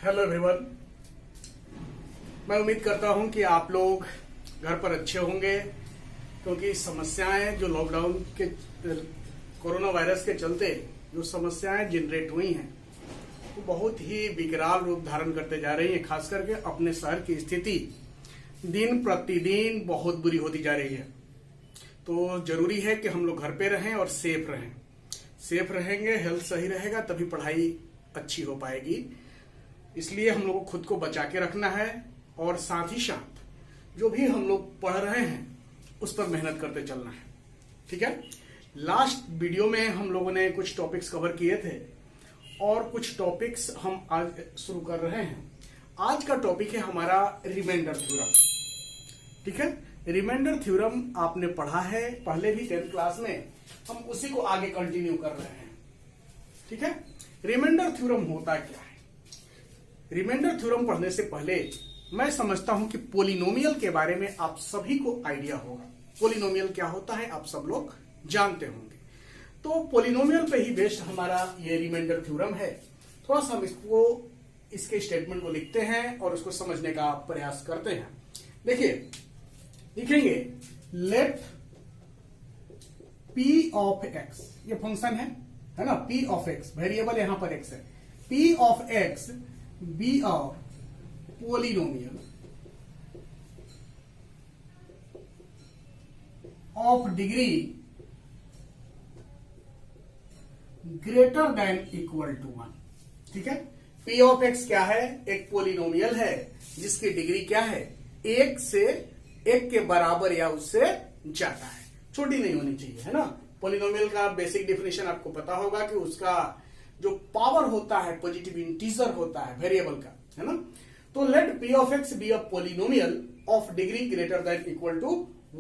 Hello everyone. मैं उम्मीद करता हूं कि आप लोग घर पर अच्छे होंगे, क्योंकि समस्याएं जो लॉकडाउन के कोरोना वायरस के चलते जो समस्याएं जनरेट हुई हैं वो बहुत ही विकराल रूप धारण करते जा रही हैं। खास करके अपने शहर की स्थिति दिन प्रतिदिन बहुत बुरी होती जा रही है। तो जरूरी है कि हम लोग घर पे रहें और सेफ रहें। सेफ रहेंगे, हेल्थ सही रहेगा, तभी पढ़ाई अच्छी हो पाएगी। इसलिए हम लोग को खुद को बचा के रखना है और साथ ही साथ जो भी हम लोग पढ़ रहे हैं उस पर मेहनत करते चलना है। ठीक है। लास्ट वीडियो में हम लोगों ने कुछ टॉपिक्स कवर किए थे और कुछ टॉपिक्स हम आज शुरू कर रहे हैं। आज का टॉपिक है हमारा रिमाइंडर थ्योरम। ठीक है। रिमाइंडर थ्योरम आपने पढ़ा है पहले भी 10th क्लास में, हम उसी को आगे कंटिन्यू कर रहे हैं। ठीक है। रिमाइंडर थ्योरम होता क्या है? रिमाइंडर थ्योरम पढ़ने से पहले मैं समझता हूं कि पोलिनोमियल के बारे में आप सभी को आइडिया होगा। पोलिनोमियल क्या होता है आप सब लोग जानते होंगे। तो पोलिनोमियल पे ही बेस्ड हमारा ये रिमाइंडर थ्योरम है। थोड़ा सा हम इसके स्टेटमेंट को लिखते हैं और उसको समझने का प्रयास करते हैं। देखिए, लिखेंगे लेट p ऑफ x, ये फंक्शन है ना, p ऑफ x, वेरिएबल यहां पर x है। p of x be a polynomial of degree greater than equal to 1। ठीक है। p ऑफ x क्या है? एक पोलिनोमियल है जिसकी डिग्री क्या है? एक के बराबर या उससे ज्यादा है, छोटी नहीं होनी चाहिए, है ना। पोलिनोमियल का बेसिक डेफिनेशन आपको पता होगा कि उसका जो पावर होता है पॉजिटिव इंटीजर होता है वेरिएबल का, है ना। तो let p of x be a polynomial of degree greater than equal to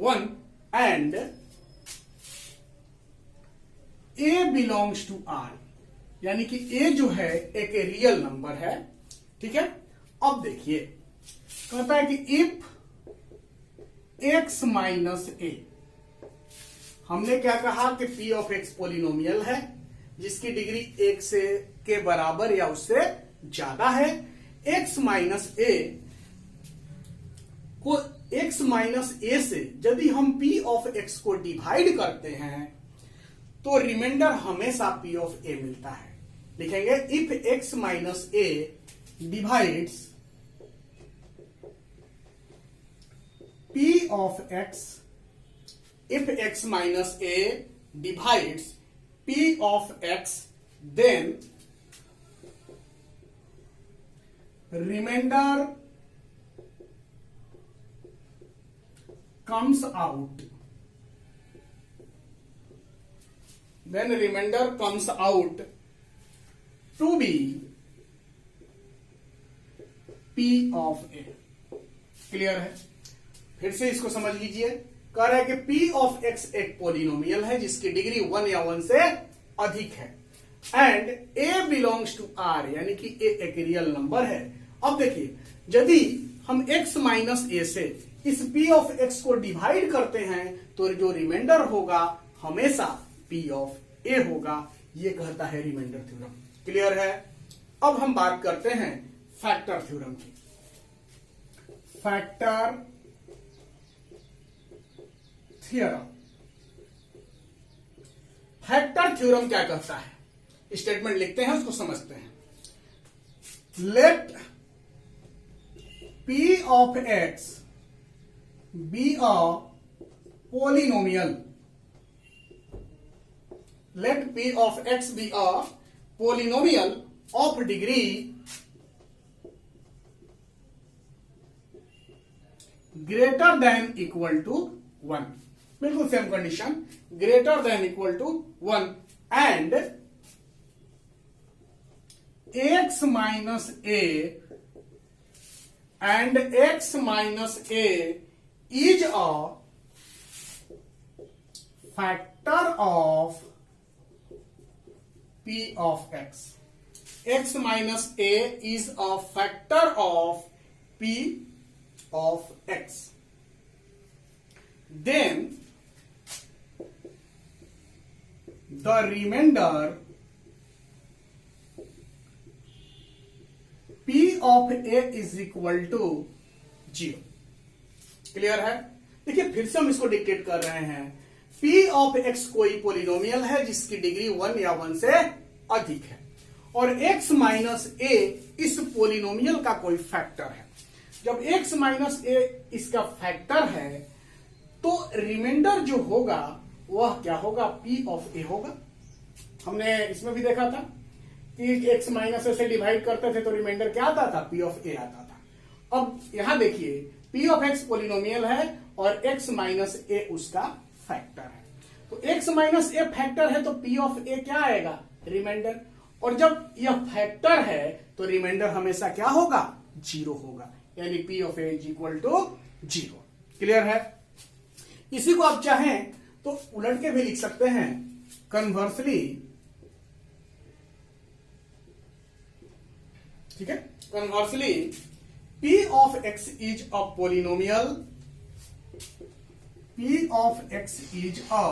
1 and a belongs to r, यानी कि a जो है एक रियल नंबर है। ठीक है। अब देखिए, कहता है कि इफ x माइनस a, हमने क्या कहा कि p ऑफ x पोलिनोमियल है जिसकी डिग्री 1 से के बराबर या उससे ज्यादा है। x माइनस a को x माइनस a से यदि हम p ऑफ x को डिवाइड करते हैं तो रिमाइंडर हमेशा p ऑफ a मिलता है। लिखेंगे if x minus a divides p of x, if x minus a divides p of x, then remainder comes out. Then remainder comes out to be p of a। Clear है? फिर से इसको समझ लीजिए। कह रहा है कि p ऑफ x एक पोलिनोमियल है जिसकी डिग्री 1 या 1 से अधिक है and a belongs to r, यानी कि a एक रियल नंबर है। अब देखिए, यदि हम x माइनस a से इस p ऑफ x को डिवाइड करते हैं तो जो रिमाइंडर होगा हमेशा p ऑफ a होगा। ये कहता है रिमाइंडर थ्योरम। क्लियर है? अब हम बात करते हैं फैक्टर थ्योरम की। फैक्टर थ्योरम, फैक्टर थ्योरम क्या कहता है? स्टेटमेंट लिखते हैं, उसको समझते हैं। Let p of x be a polynomial, let p of x be a polynomial of degree greater than equal to 1। बिल्कुल same condition, greater than equal to 1 and x minus a and x minus a is a factor of p of x। x minus a is a factor of p of x। Then the remainder P of A is equal to 0। Clear है? देखिए फिर से हम इसको dictate कर रहे हैं। P of X कोई पोलिनोमियल है जिसकी डिग्री 1 या 1 से अधिक है, और X माइनस A इस पोलिनोमियल का कोई फैक्टर है। जब X माइनस A इसका फैक्टर है तो रिमाइंडर जो होगा वह क्या होगा? P ऑफ A होगा। हमने इसमें भी देखा था कि X माइनस A से डिवाइड करते थे तो रिमाइंडर क्या आता था? P ऑफ A आता था। अब यहां देखिए P ऑफ X पोलिनोमियल है और X माइनस A उसका फैक्टर है, तो X माइनस A फैक्टर है तो P ऑफ A क्या आएगा? रिमाइंडर। और जब यह फैक्टर है तो रिमाइंडर हमेशा क्या होगा? 0 होगा, यानी P of A is equal to 0। Clear है? इसी को आप चाहें तो उलट के भी लिख सकते हैं। कन्वर्सली, ठीक है, conversely P of X is a polynomial, P of X is a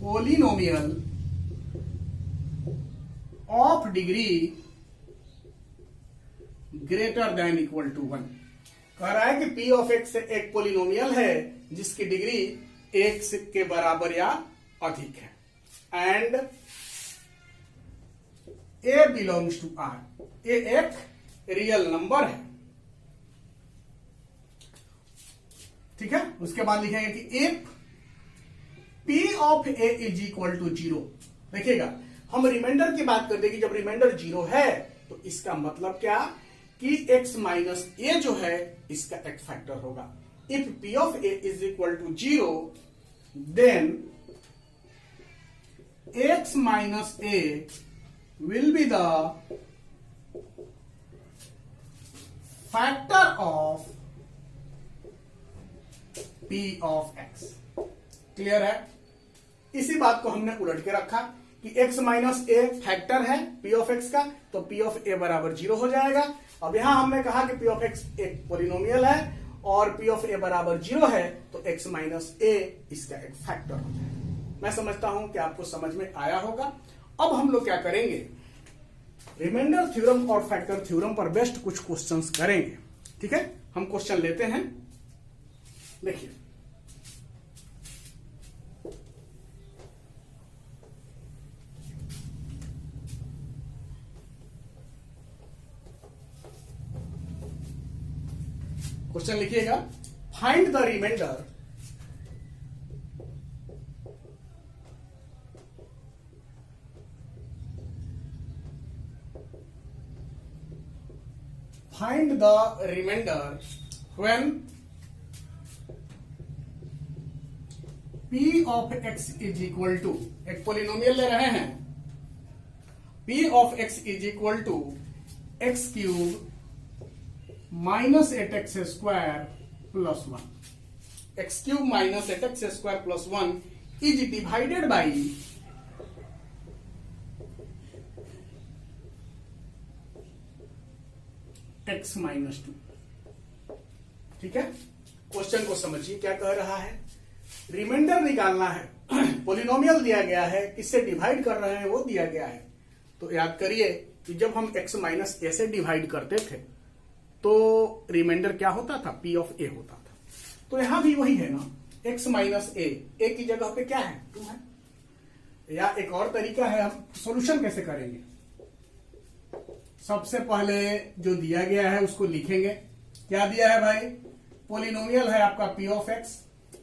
polynomial of degree greater than equal to 1। कह रहा है कि P ऑफ X एक पोलिनोमियल है जिसकी डिग्री 1 के बराबर या अधिक है, and A belongs to R। A एक रियल नंबर है, ठीक है। उसके बाद लिखेंगे कि if P of A is equal to 0। देखिएगा हम रिमाइंडर की बात करते हैं कि जब रिमाइंडर 0 है तो इसका मतलब क्या कि X माइनस A जो है इसका एक फैक्टर होगा। If P of A is equal to 0 then X minus A will be the factor of P of X। Clear है? इसी बात को हमने उलट के रखा कि X माइनस A फैक्टर है P ऑफ X का, तो P ऑफ A बराबर 0 हो जाएगा। अब यहां हमने कहा कि P ऑफ X एक पोलिनोमियल है और P ऑफ A बराबर 0 है, तो X माइनस A इसका एक फैक्टर हो जाएगा। मैं समझता हूं कि आपको समझ में आया होगा। अब हम लोग क्या करेंगे? रिमाइंडर थ्योरम और फैक्टर थ्योरम पर बेस्ड कुछ क्वेश्चंस करेंगे, ठीक है। हम क्वेश्चन लेते हैं। देखिए क्वेश्चन लिखिएगा, find the remainder when P of X is equal to, एक पोलिनोमियल ले रहे हैं, P of X is equal to x cube minus 8x square plus 1। X cube minus 8x square plus 1 is divided by x minus 2। ठीक है, question को समझिए क्या कह रहा है। रिमाइंडर निकालना है, पोलिनोमियल दिया गया है, किससे डिवाइड कर रहे हैं वो दिया गया है। तो याद करिए कि जब हम x माइनस ए से डिवाइड करते थे तो रिमाइंडर क्या होता था? P ऑफ A होता था। तो यहां भी वही है ना, x माइनस ए की जगह पे क्या है? 2 है। या एक और तरीका है, हम सॉल्यूशन कैसे करेंगे? सबसे पहले जो दिया गया है उसको लिखेंगे। क्या दिया है भाई? पोलिनोमियल है आपका P ऑफ X,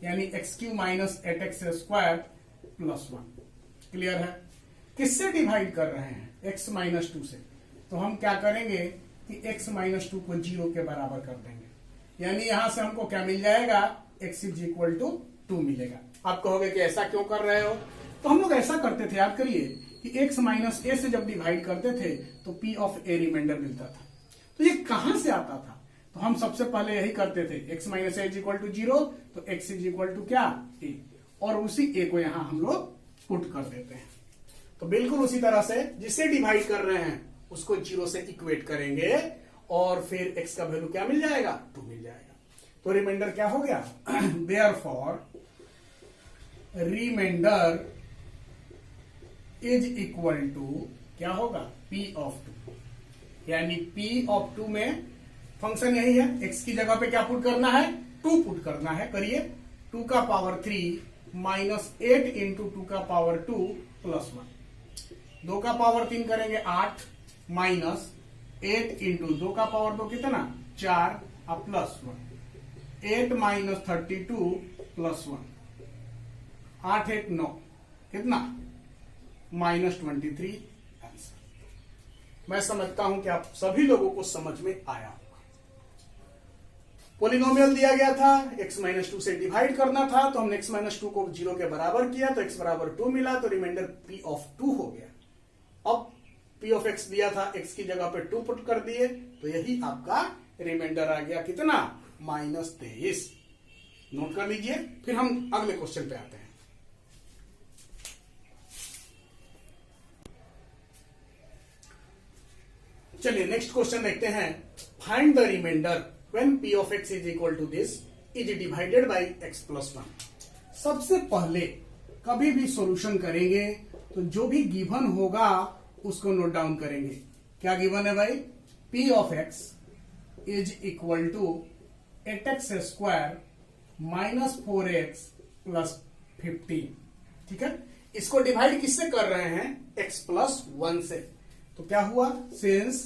यानी x Q minus 8x square plus 1। Clear है? किससे डिवाइड कर रहे हैं? x माइनस 2 से। तो हम क्या करेंगे कि x माइनस 2 को 0 के बराबर कर देंगे, यानी यहां से हमको क्या मिल जाएगा? x इज इक्वल टू 2 मिलेगा। आप कहोगे कि ऐसा क्यों कर रहे हो? तो हम लोग ऐसा करते थे, याद करिए कि x माइनस ए से जब डिवाइड करते थे तो P ऑफ A रिमाइंडर मिलता था। तो ये कहां से आता था? तो हम सबसे पहले यही करते थे, x minus a is equal to 0, तो x इज इक्वल टू क्या? A, और उसी a को यहां हम लोग पुट कर देते हैं। तो बिल्कुल उसी तरह से जिसे डिवाइड कर रहे हैं उसको 0 से इक्वेट करेंगे और फिर x का वैल्यू क्या मिल जाएगा? 2 मिल जाएगा। तो रिमाइंडर क्या हो गया? Therefore remainder is equal to क्या होगा? P of 2। यानी p ऑफ 2 में फंक्शन यही है, x की जगह पे क्या पुट करना है, 2 पुट करना है। करिए 2 का पावर 3 माइनस 8 इंटू 2 का पावर 2 प्लस 1। 2 का पावर 3 करेंगे 8 माइनस 8 इंटू 2 का पावर 2 कितना 4 और प्लस 1। 8 minus 32 plus 1। 8 1 9 कितना माइनस 23 आंसर। मैं समझता हूं कि आप सभी लोगों को समझ में आया होगा। पोलिनोमियल दिया गया था, x माइनस 2 से डिवाइड करना था, तो हमने x माइनस 2 को 0 के बराबर किया तो x बराबर 2 मिला, तो रिमाइंडर p ऑफ 2 हो गया। अब p ऑफ x दिया था, x की जगह पे 2 पुट कर दिए, तो यही आपका रिमाइंडर आ गया कितना माइनस 23। नोट कर लीजिए। फिर हम अगले क्वेश्चन पे आते हैं। चलिए नेक्स्ट क्वेश्चन देखते हैं। Find the remainder when p of x is equal to this is divided by x plus 1। सबसे पहले कभी भी सॉल्यूशन करेंगे तो जो भी गिवन होगा उसको नोट डाउन करेंगे। क्या गिवन है भाई, p of x is equal to 8x square minus 4x plus 15। ठीक है, इसको डिवाइड किससे कर रहे हैं, x प्लस 1 से। तो क्या हुआ, सिंस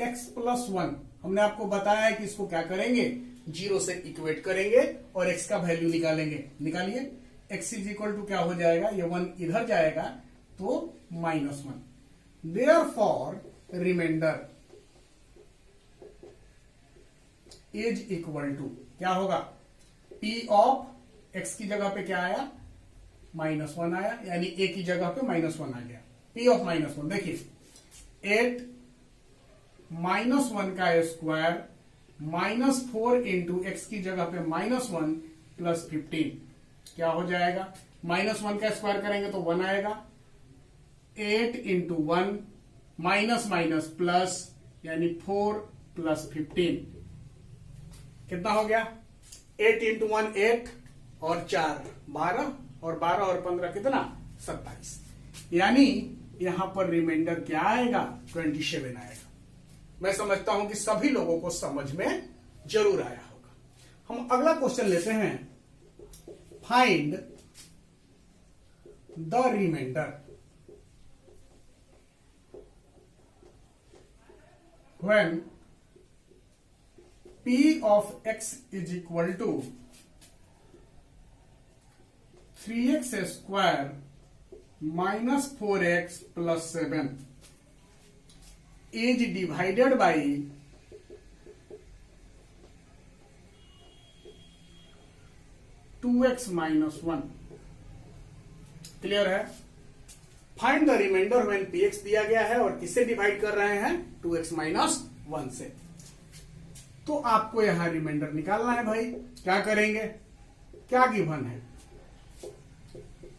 x प्लस 1 हमने आपको बताया है कि इसको क्या करेंगे 0 से इक्वेट करेंगे और x का वैल्यू निकालेंगे। निकालिए, x इज इक्वल टू क्या हो जाएगा, ये 1 इधर जाएगा तो minus 1। Therefore remainder is equal to क्या होगा, p ऑफ x की जगह पे क्या आया माइनस 1 आया, यानी a की जगह पे माइनस 1 आ गया। p ऑफ माइनस 1 देखिए 8 माइनस 1 का स्क्वायर माइनस 4 इंटू एक्स की जगह पे माइनस 1 प्लस 15 क्या हो जाएगा, माइनस 1 का स्क्वायर करेंगे तो 1 आएगा। 8 इंटू 1 माइनस माइनस प्लस यानी 4 प्लस 15 कितना हो गया, 8 इंटू 1 8 और 4 12 और 12 और 15 कितना 27। यानी यहां पर रिमाइंडर क्या आएगा 27 आएगा। मैं समझता हूं कि सभी लोगों को समझ में जरूर आया होगा। हम अगला क्वेश्चन लेते हैं। Find the remainder when p of x is equal to 3x square minus 4x plus 7 is divided by 2x minus 1। Clear है। Find the remainder when px दिया गया है और किससे डिवाइड कर रहे हैं 2x माइनस 1 से। तो आपको यहां रिमाइंडर निकालना है भाई। क्या करेंगे, क्या गिवन है,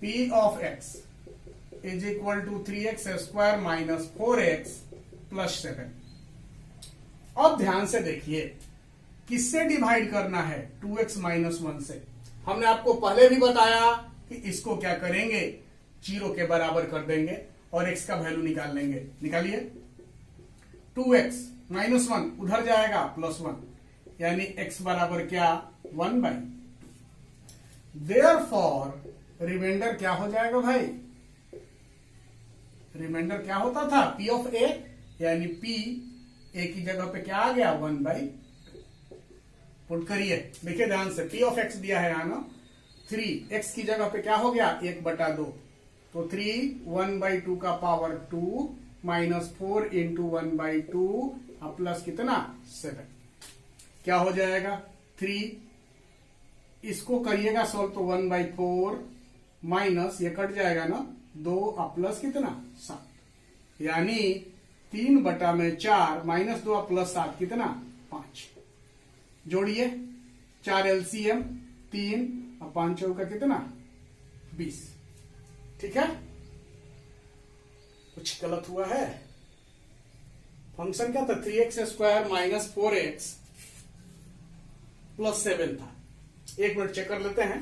p of x is equal to 3x square minus 4x plus 7। अब ध्यान से देखिए किससे डिवाइड करना है 2x माइनस 1 से। हमने आपको पहले भी बताया कि इसको क्या करेंगे 0 के बराबर कर देंगे और x का वैल्यू निकाल लेंगे। निकालिए, 2x माइनस 1 उधर जाएगा प्लस 1 यानी x बराबर क्या 1/2। देयरफॉर रिमाइंडर क्या हो जाएगा भाई, रिमाइंडर क्या होता था p ऑफ a यानी p a की जगह पे क्या आ गया 1/2। पुट करिए, देखिए ध्यान से p ऑफ x दिया है यहां ना 3, x की जगह पे क्या हो गया 1/2 तो 3 1/2 का पावर 2 माइनस 4 इंटू 1/2 प्लस कितना 7 क्या हो जाएगा 3। इसको करिएगा सॉल्व तो 1/4 माइनस ये कट जाएगा ना 2 प्लस कितना 7 यानी 3/4 माइनस 2 प्लस 7 कितना 5। जोड़िए 4 LCM 3 और 5 चौका कितना 20। ठीक है, कुछ गलत हुआ है। फंक्शन क्या था 3x square minus 4x plus 7 था। एक मिनट चेक कर लेते हैं।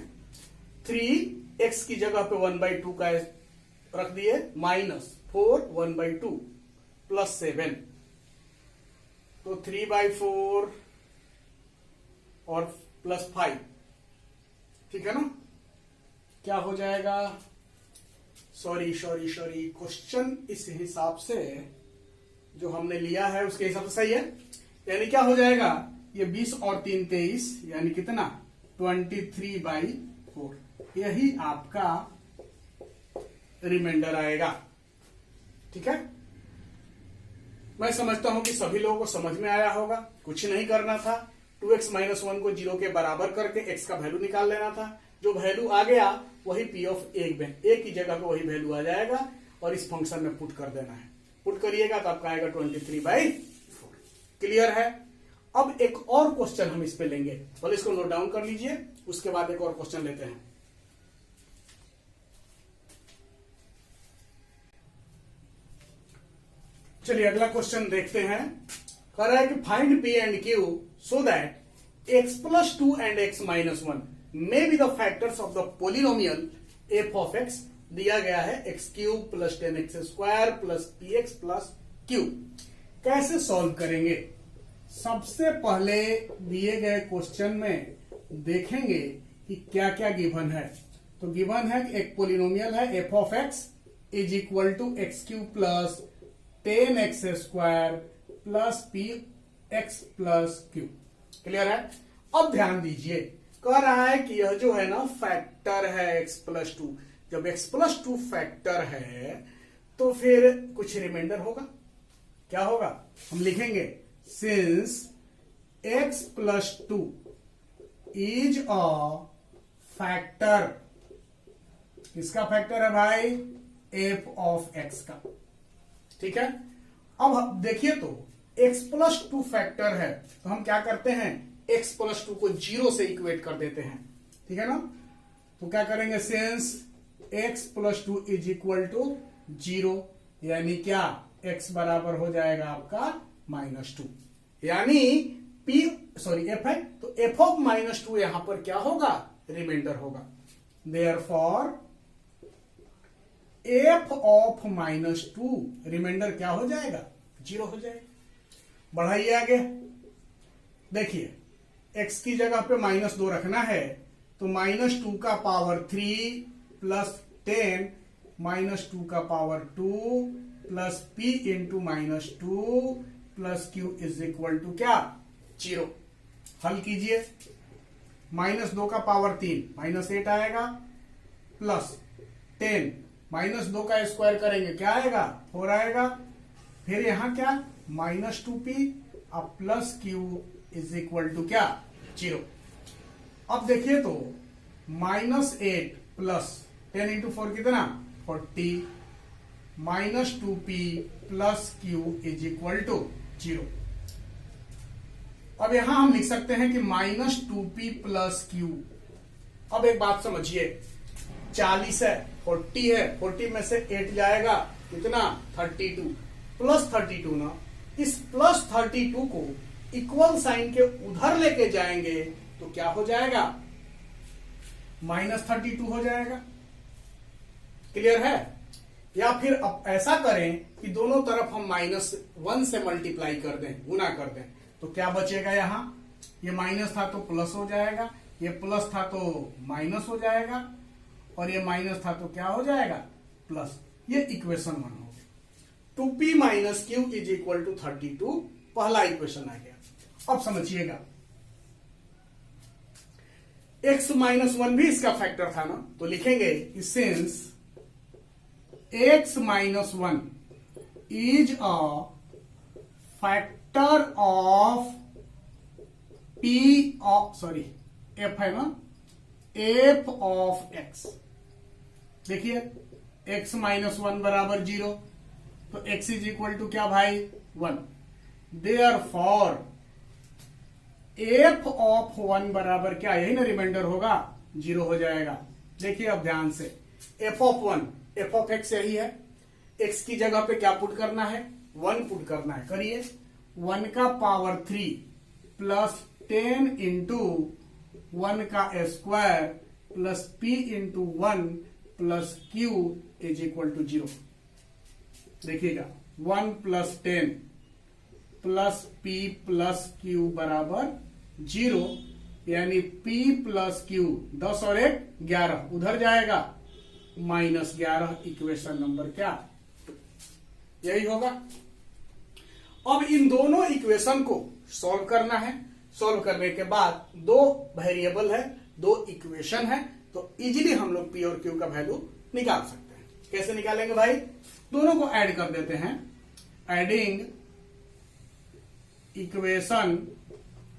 3x की जगह पे 1/2 का रख दिए माइनस 4 1/2 प्लस 7 तो 3/4 और +5, ठीक है ना। क्या हो जाएगा, सॉरी क्वेश्चन इस हिसाब से जो हमने लिया है उसके हिसाब से सही है। यानी क्या हो जाएगा, ये 20 और 3 23, यानी कितना 23/4, यही आपका रिमाइंडर आएगा। ठीक है, मैं समझता हूं कि सभी लोगों को समझ में आया होगा। कुछ नहीं करना था, 2x - 1 को 0 के बराबर करके x का वैल्यू निकाल लेना था। जो वैल्यू आ गया वही p ऑफ a में, a की जगह पे वही वैल्यू आ जाएगा और इस फंक्शन में पुट कर देना है। पुट करिएगा तो आपका आएगा 23/4। क्लियर है। अब एक और क्वेश्चन हम इस पे लेंगे, बोले इसको नोट डाउन कर लीजिए, उसके बाद एक और क्वेश्चन लेते हैं। चलिए अगला क्वेश्चन देखते हैं। कह रहा है कि find p and q so that x + 2 and x - 1 may be the factors of the polynomial f of x। दिया गया है x³ + 10x² + px + q। कैसे सॉल्व करेंगे? सबसे पहले दिए गए क्वेश्चन में देखेंगे कि क्या क्या गिवन है। तो गिवन है कि एक पोलिनोमियल है f of x is equal to x³ + 10x² + px + q। Clear है। अब ध्यान दीजिए, कह रहा है कि यह जो है ना फैक्टर है x + 2। जब x + 2 फैक्टर है तो फिर कुछ रिमाइंडर होगा। क्या होगा, हम लिखेंगे since x + 2 is a factor. किसका फैक्टर है भाई? f ऑफ x का। ठीक है। अब देखिए तो x + 2 फैक्टर है तो हम क्या करते हैं, x + 2 को 0 से इक्वेट कर देते हैं। ठीक है ना। तो क्या करेंगे, since x + 2 is equal to 0, यानी क्या x बराबर हो जाएगा आपका -2, यानी f है तो f ऑफ -2 यहां पर क्या होगा, रिमाइंडर होगा। देयरफॉर f ऑफ -2 रिमाइंडर क्या हो जाएगा, 0 हो जाएगा। बढ़ाइए आगे, देखिए x की जगह पे -2 रखना है तो -2 का पावर 3 + 10 -2 का power 2 + p into -2 + q is equal to क्या, 0। हल कीजिए, -2 का पावर 3 -8 आएगा, प्लस 10 -2 का स्क्वायर करेंगे क्या आएगा, 4 आएगा। फिर यहां क्या, -2p अब plus q is equal to क्या, 0। अब देखिए तो -8 + 10 इंटू 4 कितना, 40 -2p + q is equal to 0। अब यहां हम लिख सकते हैं कि -2p + q। अब एक बात समझिए, 40 है, 40 है, 40 में से 8 जाएगा कितना, 32 + 32 ना, इस +32 को इक्वल साइन के उधर लेके जाएंगे तो क्या हो जाएगा, -32 हो जाएगा। क्लियर है। या फिर अब ऐसा करें कि दोनों तरफ हम -1 से मल्टीप्लाई कर दें, गुना कर दें, तो क्या बचेगा, यहां ये माइनस था तो प्लस हो जाएगा, ये प्लस था तो माइनस हो जाएगा, और ये माइनस था तो क्या हो जाएगा, प्लस। ये इक्वेशन 1 हो गया। 2p - q is equal to 32 पहला इक्वेशन आ गया। अब समझिएगा, x - 1 भी इसका फैक्टर था ना, तो लिखेंगे कि since x - 1 is a factor of f है ना, f ऑफ x। देखिए x - 1 बराबर 0, तो x इज इक्वल टू क्या भाई, 1। देयरफॉर f ऑफ 1 बराबर क्या, यही ना रिमाइंडर होगा, 0 हो जाएगा। देखिए अब ध्यान से, f of 1 f of x यही है, x की जगह पे क्या पुट करना है, 1 पुट करना है। करिए, 1 का पावर 3 + 10 इंटू 1 का square plus p into 1 + q is equal to 0। देखिएगा 1 + 10 प्लस पी प्लस क्यू बराबर 0, यानी P प्लस क्यू 10 और 1 11 उधर जाएगा, -11 इक्वेशन नंबर क्या, यही होगा। अब इन दोनों इक्वेशन को सॉल्व करना है। सॉल्व करने के बाद दो वेरिएबल है, दो इक्वेशन है, तो इजीली हम लोग P और Q का वैल्यू निकाल सकते हैं। कैसे निकालेंगे भाई, दोनों को ऐड कर देते हैं। एडिंग इक्वेशन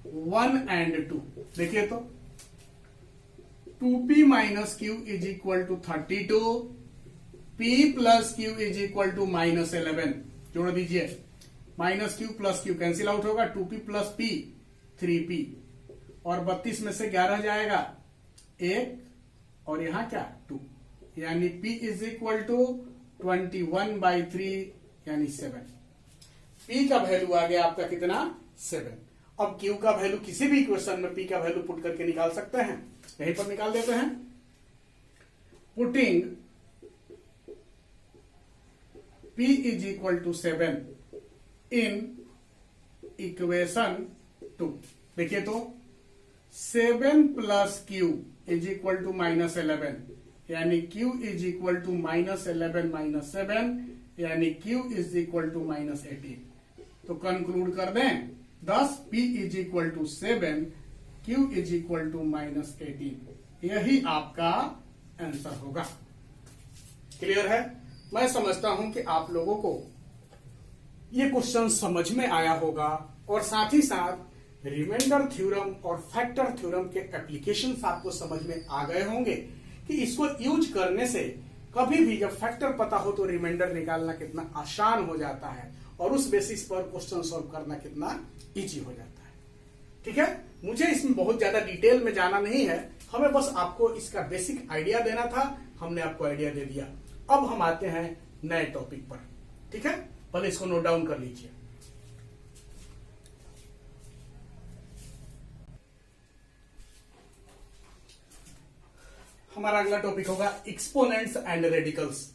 1 एंड 2, देखिए तो 2p minus q is equal to 32, p plus q is equal to -11, जोड़ दीजिए, minus q plus q cancel out होगा, 2p प्लस p 3p, और 32 में से 11 जाएगा 1, और यहां क्या 2, यानी p इज इक्वल टू 21/3 यानी 7। p का वैल्यू आ गया आपका कितना, 7। अब q का वैल्यू किसी भी इक्वेशन में p का वैल्यू पुट करके निकाल सकते हैं, यहीं पर निकाल देते हैं। Putting p is equal to 7 in equation 2, देखिए तो 7 plus q is equal to -11, यानी q इज इक्वल टू -11 - 7, यानी q इज इक्वल टू -18। तो कंक्लूड कर दें 10, p is equal to 7, q is equal to -18, यही आपका आंसर होगा। क्लियर है? मैं समझता हूं कि आप लोगों को ये क्वेश्चन समझ में आया होगा, और साथ ही साथ रिमाइंडर थ्योरम और फैक्टर थ्योरम के एप्लीकेशंस आपको समझ में आ गए होंगे कि इसको यूज करने से कभी भी जब फैक्टर पता हो तो रिमाइंडर निकालना कितना आसान हो जाता है, और उस बेसिस पर क्वेश्चन सॉल्व करना कितना इजी हो जाता है। ठीक है, मुझे इसमें बहुत ज्यादा डिटेल में जाना नहीं है, हमें बस आपको इसका बेसिक आइडिया देना था, हमने आपको आइडिया दे दिया। अब हम आते हैं नए टॉपिक पर। ठीक है, पहले इसको नोट डाउन कर लीजिए। हमारा अगला टॉपिक होगा एक्सपोनेंट्स एंड रेडिकल्स।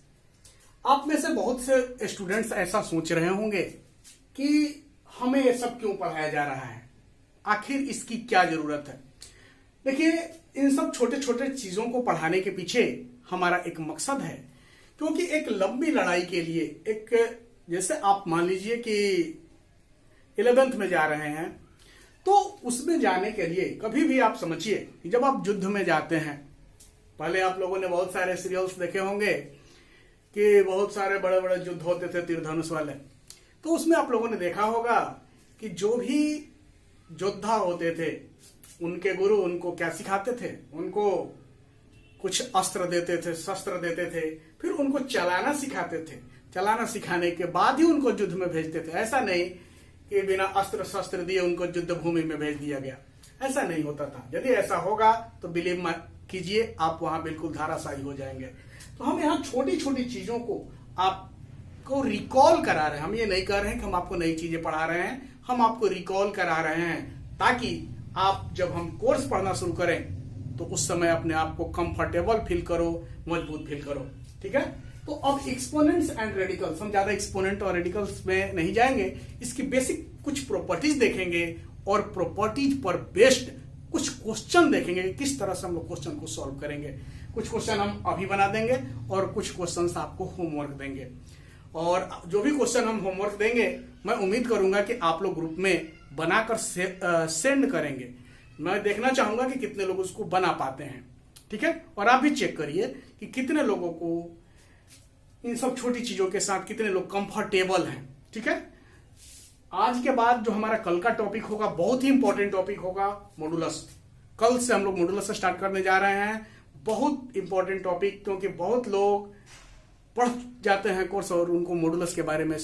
आप में से बहुत से स्टूडेंट्स ऐसा सोच रहे होंगे कि हमें ये सब क्यों पढ़ाया जा रहा है, आखिर इसकी क्या जरूरत है। देखिए, इन सब छोटे छोटे चीजों को पढ़ाने के पीछे हमारा एक मकसद है, क्योंकि एक लंबी लड़ाई के लिए, एक जैसे आप मान लीजिए कि 11th में जा रहे हैं, तो उसमें जाने के लिए कभी भी आप समझिए कि जब आप युद्ध में जाते हैं, पहले आप लोगों ने बहुत सारे सीरियल्स देखे होंगे कि बहुत सारे बड़े बड़े युद्ध होते थे तीर धनुष वाले, तो उसमें आप लोगों ने देखा होगा कि जो भी योद्धा होते थे उनके गुरु उनको क्या सिखाते थे, उनको कुछ अस्त्र देते थे, शस्त्र देते थे, फिर उनको चलाना सिखाते थे। चलाना सिखाने के बाद ही उनको युद्ध में भेजते थे। ऐसा नहीं कि बिना अस्त्र शस्त्र दिए उनको युद्ध भूमि में भेज दिया गया, ऐसा नहीं होता था। यदि ऐसा होगा तो बिलीव कीजिए आप वहां बिल्कुल धाराशायी हो जाएंगे। तो हम यहाँ छोटी छोटी चीजों को आपको रिकॉल करा रहे हैं। हम ये नहीं कह रहे हैं कि हम आपको नई चीजें पढ़ा रहे हैं, हम आपको रिकॉल करा रहे हैं, ताकि आप जब हम कोर्स पढ़ना शुरू करें तो उस समय अपने आप को कंफर्टेबल फील करो, मजबूत फील करो। ठीक है, तो अब एक्सपोनेंट्स एंड रेडिकल्स, हम ज्यादा एक्सपोनेंट और रेडिकल्स में नहीं जाएंगे, इसकी बेसिक कुछ प्रॉपर्टीज देखेंगे और प्रॉपर्टीज पर बेस्ड कुछ क्वेश्चन देखेंगे, किस तरह से हम लोग क्वेश्चन को सॉल्व करेंगे। कुछ क्वेश्चन हम अभी बना देंगे और कुछ क्वेश्चन आपको होमवर्क देंगे, और जो भी क्वेश्चन हम होमवर्क देंगे मैं उम्मीद करूंगा कि आप लोग ग्रुप में बनाकर सेंड करेंगे। मैं देखना चाहूंगा कि कितने लोग उसको बना पाते हैं। ठीक है, और आप भी चेक करिए कि कितने लोगों को इन सब छोटी चीजों के साथ कितने लोग कंफर्टेबल हैं। ठीक है, आज के बाद जो हमारा कल का टॉपिक होगा बहुत ही इंपॉर्टेंट टॉपिक होगा, मॉडुलस। कल से हम लोग मॉडुलस स्टार्ट करने जा रहे हैं। बहुत इंपॉर्टेंट टॉपिक, क्योंकि बहुत लोग पढ़ जाते हैं कोर्स और उनको मॉडुलस के बारे में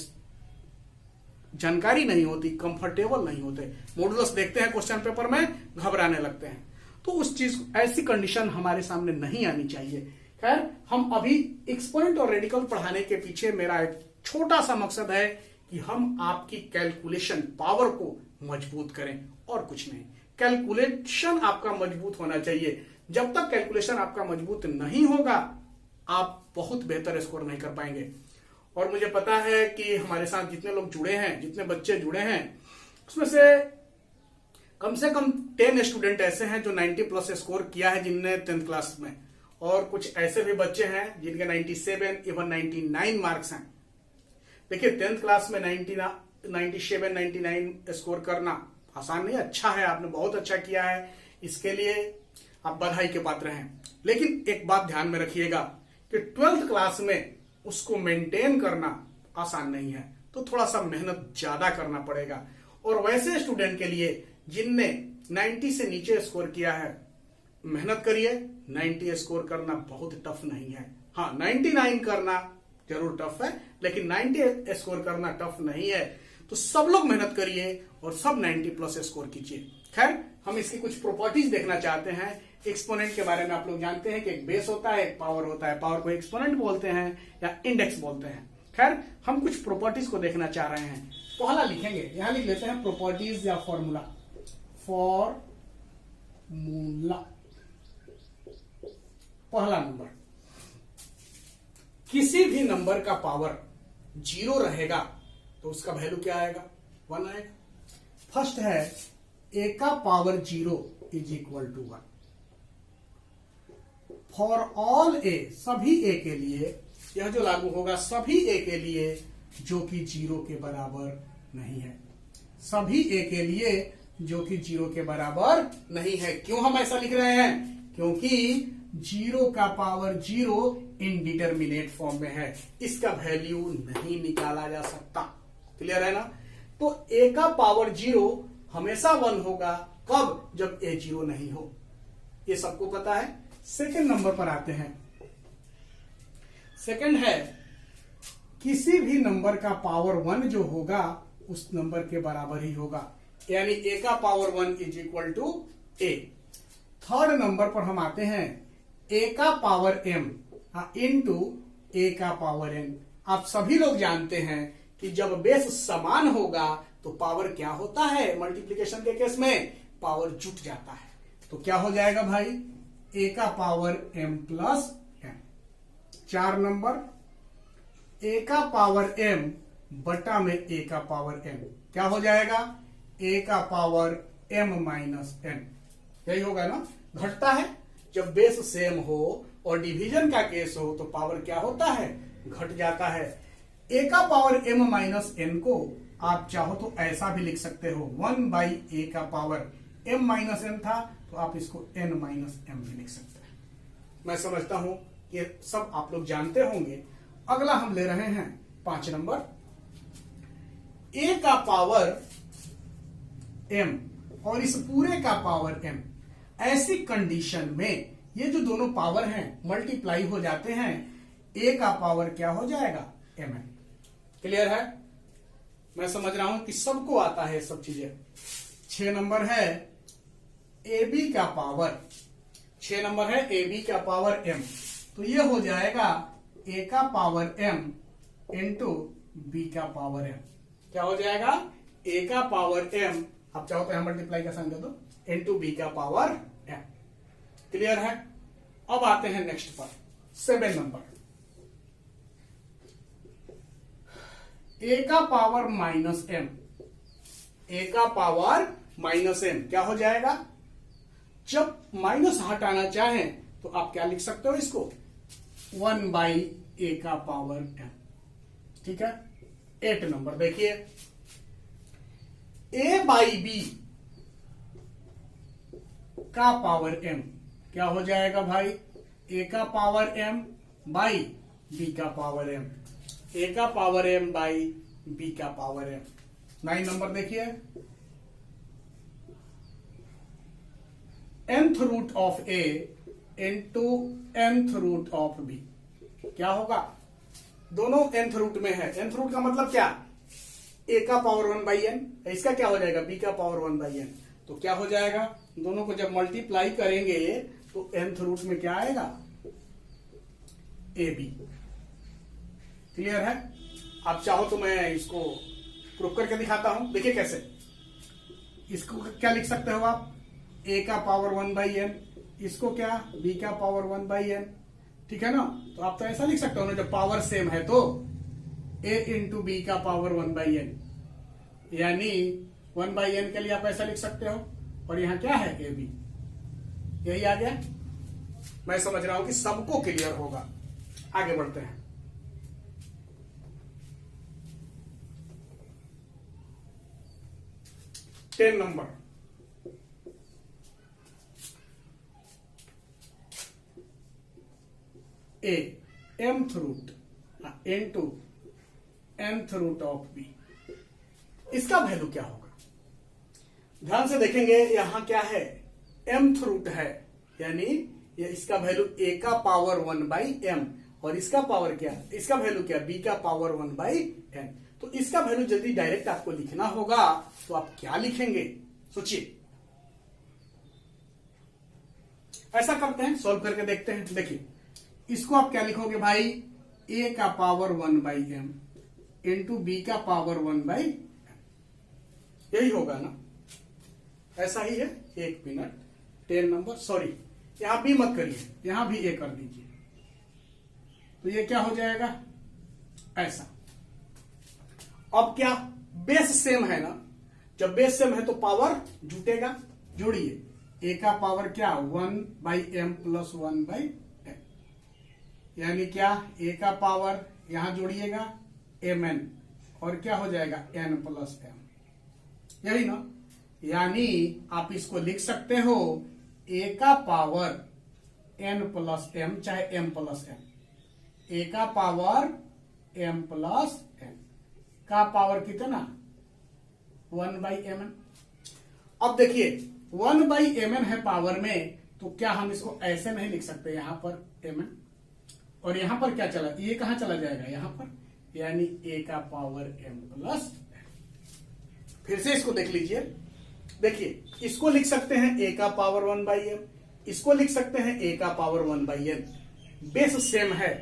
जानकारी नहीं होती, कंफर्टेबल नहीं होते, मॉडुलस देखते हैं क्वेश्चन पेपर में घबराने लगते हैं। तो उस चीज, ऐसी कंडीशन हमारे सामने नहीं आनी चाहिए। खैर, हम अभी एक्सपोनेंट और रेडिकल पढ़ाने के पीछे मेरा एक छोटा सा मकसद है कि हम आपकी कैलकुलेशन पावर को मजबूत करें, और कुछ नहीं। कैलकुलेशन आपका मजबूत होना चाहिए। जब तक कैलकुलेशन आपका मजबूत नहीं होगा, आप बहुत बेहतर स्कोर नहीं कर पाएंगे। और मुझे पता है कि हमारे साथ जितने लोग जुड़े हैं, जितने बच्चे जुड़े हैं, उसमें से कम 10 स्टूडेंट ऐसे हैं जो 90 प्लस स्कोर किया है जिनने 10th क्लास में, और कुछ ऐसे भी बच्चे हैं जिनके 97 इवन 99 मार्क्स हैं। देखिए 10th क्लास में 97 99 स्कोर करना आसान नहीं, अच्छा है, आपने बहुत अच्छा किया है, इसके लिए आप बधाई के पात्र हैं। लेकिन एक बात ध्यान में रखिएगा कि 12th क्लास में उसको मेंटेन करना आसान नहीं है, तो थोड़ा सा मेहनत ज्यादा करना पड़ेगा। और वैसे स्टूडेंट के लिए जिनने 90 से नीचे स्कोर किया है, मेहनत करिए। 90 स्कोर करना बहुत टफ नहीं है। हाँ, 99 करना जरूर टफ है, लेकिन 90 स्कोर करना टफ नहीं है। तो सब लोग मेहनत करिए और सब 90 प्लस स्कोर कीजिए। खैर, हम इसकी कुछ प्रॉपर्टीज देखना चाहते हैं। एक्सपोनेंट के बारे में आप लोग जानते हैं कि एक बेस होता है, एक पावर होता है। पावर को एक्सपोनेंट बोलते हैं या इंडेक्स बोलते हैं। खैर, हम कुछ प्रॉपर्टीज को देखना चाह रहे हैं। पहला लिखेंगे, यहां लिख लेते हैं प्रॉपर्टीज या फॉर्मूला। पहला नंबर, किसी भी नंबर का पावर 0 रहेगा तो उसका वैल्यू क्या आएगा? 1 आएगा। फर्स्ट है a का power 0 is equal to 1। For all a, सभी a के लिए यह जो लागू होगा सभी a के लिए जो कि 0 के बराबर नहीं है। सभी a के लिए जो कि 0 के बराबर नहीं है। क्यों हम ऐसा लिख रहे हैं? क्योंकि 0 का पावर 0 इनडिटरमिनेट फॉर्म में है, इसका वैल्यू नहीं निकाला जा सकता। क्लियर है ना? तो a का पावर 0 हमेशा 1 होगा। कब? जब a 0 नहीं हो। ये सबको पता है। सेकंड नंबर पर आते हैं। सेकंड है किसी भी नंबर का पावर 1 जो होगा उस नंबर के बराबर ही होगा, यानी a का power 1 is equal to a। Third number पर हम आते हैं, a का पावर m इंटू a का पावर n। आप सभी लोग जानते हैं कि जब बेस समान होगा तो पावर क्या होता है? मल्टीप्लिकेशन के केस में पावर जुट जाता है। तो क्या हो जाएगा भाई? a का power m plus n। 4 number, a का पावर m बटा में a का पावर n क्या हो जाएगा? a का पावर m माइनस n। यही होगा ना? घटता है। जब बेस सेम हो और डिवीजन का केस हो तो पावर क्या होता है? घट जाता है। a का पावर m माइनस n को आप चाहो तो ऐसा भी लिख सकते हो, 1 बाई a का पावर m माइनस n था तो आप इसको n माइनस m भी लिख सकते हैं। मैं समझता हूं कि सब आप लोग जानते होंगे। अगला हम ले रहे हैं 5 नंबर, a का पावर m और इस पूरे का पावर m। ऐसी कंडीशन में ये जो दोनों पावर हैं मल्टीप्लाई हो जाते हैं, a का पावर क्या हो जाएगा? mn। क्लियर है? मैं समझ रहा हूं कि सबको आता है सब चीजें। 6 नंबर है ab का पावर, 6 नंबर है ab का पावर m। तो ये हो जाएगा a का पावर m इंटू b का पावर m। क्या हो जाएगा? a का पावर m, आप चाहो तो यहां मल्टीप्लाई का साइन दे दो, इंटू b का पावर m। क्लियर है? अब आते हैं नेक्स्ट पर, 7 नंबर, a का पावर माइनस m। a का पावर माइनस m क्या हो जाएगा? जब माइनस हटाना चाहें तो आप क्या लिख सकते हो इसको? 1 बाई a का पावर m। ठीक है? 8 नंबर देखिए, a बाई b का पावर m क्या हो जाएगा भाई? a का पावर m बाई b का पावर m। a का पावर m बाई b का पावर m। 9 नंबर देखिए, nth root of a into nth root of b क्या होगा? दोनों nth रूट में है। nth रूट का मतलब क्या? a का पावर 1 बाई n, इसका क्या हो जाएगा? b का पावर 1 बाई n। तो क्या हो जाएगा? दोनों को जब मल्टीप्लाई करेंगे तो nth रूट में क्या आएगा? ab। क्लियर है? आप चाहो तो मैं इसको प्रूफ करके दिखाता हूं। देखिए कैसे। इसको क्या लिख सकते हो आप? a का पावर 1 बाई n, इसको क्या? b का पावर 1 बाई n। ठीक है ना? तो आप तो ऐसा लिख सकते हो ना, जब पावर सेम है तो ए इंटू बी का पावर 1/n, यानी 1/n के लिए आप ऐसा लिख सकते हो, और यहां क्या है ए बी, यही आ गया। मैं समझ रहा हूं कि सबको क्लियर होगा। आगे बढ़ते हैं। Ten number, a mth root into nth root of b, इसका वैल्यू क्या होगा? ध्यान से देखेंगे, यहां क्या है, mth रूट है, यानी ये इसका वैल्यू a का पावर 1/m, और इसका पावर क्या, इसका वैल्यू क्या, b का पावर 1/n। तो इसका वैल्यू यदि डायरेक्ट आपको लिखना होगा तो आप क्या लिखेंगे, सोचिए। ऐसा करते हैं, सॉल्व करके देखते हैं। देखिए, इसको आप क्या लिखोगे भाई, a का पावर 1/m इंटू बी का पावर 1/m, यही होगा ना, ऐसा ही है। एक मिनट, 10 नंबर, सॉरी यहां भी मत करिए, यहां भी ए कर दीजिए, तो ये क्या हो जाएगा, ऐसा। अब क्या, बेस सेम है ना, जब बेस सेम है तो पावर जुटेगा, जोड़िए, ए का पावर क्या 1/m प्लस 1/m, यानी क्या, ए का पावर यहां जोड़िएगा mn, और क्या हो जाएगा n प्लस m, यही ना। यानी आप इसको लिख सकते हो a का पावर n प्लस m, चाहे m प्लस m, a का पावर m प्लस n का पावर कितना 1/mn। अब देखिए 1/mn है पावर में, तो क्या हम इसको ऐसे नहीं लिख सकते, यहां पर mn, और यहां पर क्या चला, ये कहां चला जाएगा, यहां पर, यानी a का पावर m प्लस n। फिर से इसको देख लीजिए, देखिए इसको लिख सकते हैं a का पावर 1/m, इसको लिख सकते हैं a का पावर 1/n, बेस सेम है,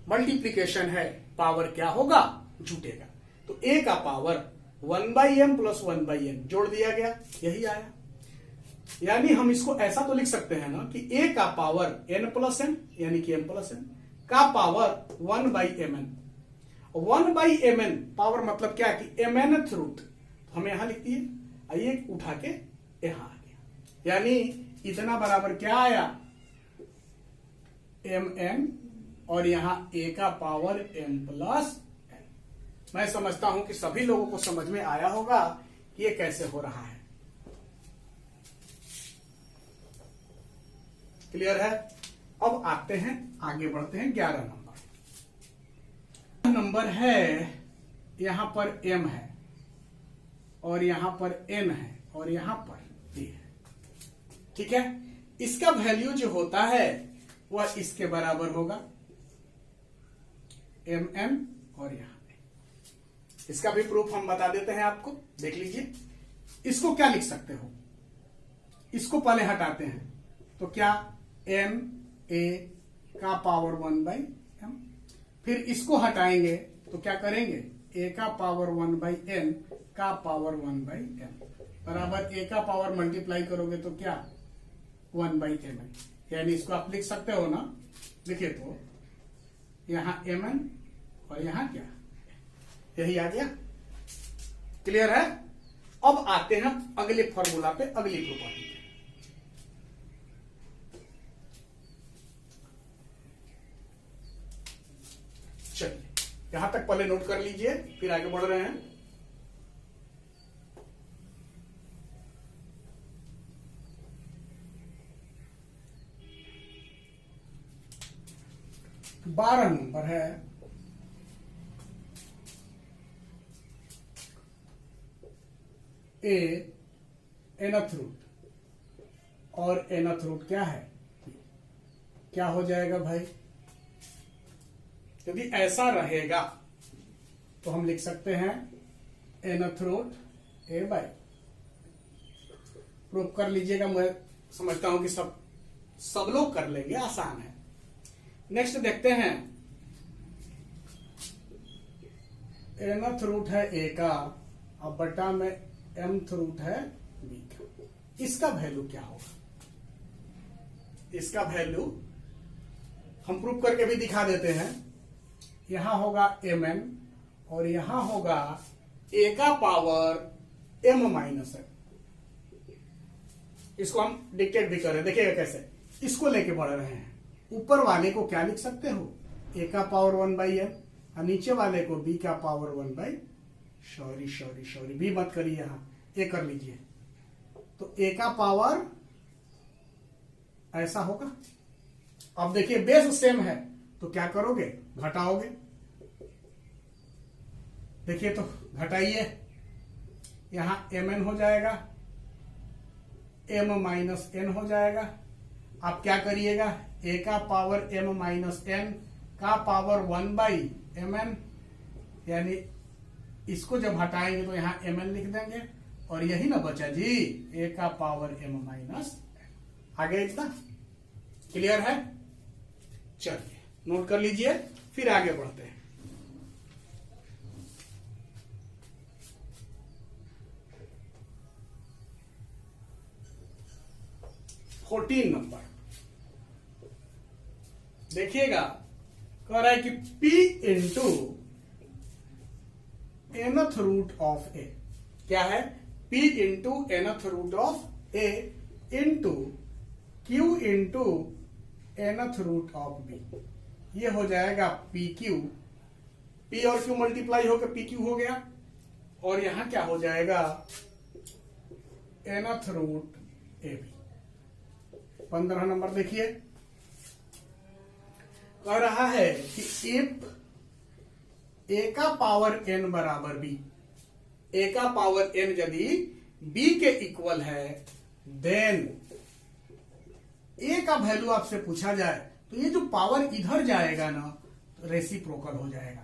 मल्टीप्लीकेशन है, पावर क्या होगा, जुटेगा। तो a का पावर 1/m प्लस 1/n जोड़ दिया गया, यही आया। यानी हम इसको ऐसा तो लिख सकते हैं ना कि a का पावर n प्लस n, यानी कि m प्लस n का पावर 1/mn, 1/mn पावर मतलब क्या कि mnth रूट, तो हम यहां लिख दिए, आइए उठा के यहां आ गया, यानी इतना बराबर क्या आया mn, और यहां a का पावर m प्लस n। मैं समझता हूं कि सभी लोगों को समझ में आया होगा कि ये कैसे हो रहा है। क्लियर है? अब आते हैं, आगे बढ़ते हैं 11 नंबर। नंबर है, यहां पर m है, और यहां पर n है, और यहां पर b है, ठीक है। इसका वैल्यू जो होता है वह इसके बराबर होगा, mn, और यहां पे इसका भी प्रूफ हम बता देते हैं आपको, देख लीजिए। इसको क्या लिख सकते हो, इसको पहले हटाते हैं, तो क्या m a का पावर 1/m, फिर इसको हटाएंगे तो क्या करेंगे, a का पावर 1/n का पावर 1/m बराबर a का पावर मल्टीप्लाई करोगे तो क्या 1/mn, यानी इसको आप लिख सकते हो ना। देखिए तो यहां mn और यहां क्या, यही आ गया। क्लियर है? अब आते हैं अगले फॉर्मूला पे, अगली प्रॉपर्टी पे। चलिए यहां तक पहले नोट कर लीजिए, फिर आगे बढ़ रहे हैं। बारह नंबर है, ए nth रूट, और nth रूट क्या है, क्या हो जाएगा भाई, यदि ऐसा रहेगा तो हम लिख सकते हैं nth root a by, proof कर लीजिएगा, मैं समझता हूं कि सब लोग कर लेंगे, आसान है। नेक्स्ट देखते हैं, nth रूट है a का, अब बटा में mth रूट है b का, इसका वैल्यू क्या होगा, इसका वैल्यू हम प्रूफ करके भी दिखा देते हैं। यहां होगा mn और यहां होगा a का पावर m माइनस n। इसको हम डिक्टेट भी कर रहे हैं, देखिएगा कैसे इसको लेके बढ़ रहे हैं। ऊपर वाले को क्या लिख सकते हो, a का पावर 1/n, और नीचे वाले को b का पावर 1/, सॉरी b मत करिए, यहां a कर लीजिए। तो a का पावर ऐसा होगा। अब देखिए बेस सेम है तो क्या करोगे, घटाओगे। देखिए तो घटाइए, यहां mn हो जाएगा, m माइनस n हो जाएगा। आप क्या करिएगा, a का पावर m माइनस n का पावर 1/mn, यानी इसको जब हटाएंगे तो यहां mn लिख देंगे और यही ना बचा जी, a का पावर m माइनस n। आगे इतना क्लियर है? चलिए नोट कर लीजिए, फिर आगे बढ़ते हैं। फोर्टीन नंबर देखिएगा, कह रहा है कि p into nth root of a, क्या है, p into nth root of a into q into nth root of b। ये हो जाएगा पी क्यू, p और q मल्टीप्लाई होकर पी क्यू हो गया, और यहां क्या हो जाएगा, nth root a b. 15 number देखिए, कह रहा है कि इफ a का पावर n बराबर b, a का पावर n यदि b के इक्वल है, देन a का वैल्यू आपसे पूछा जाए तो ये जो पावर इधर जाएगा ना तो रेसिप्रोकल हो जाएगा।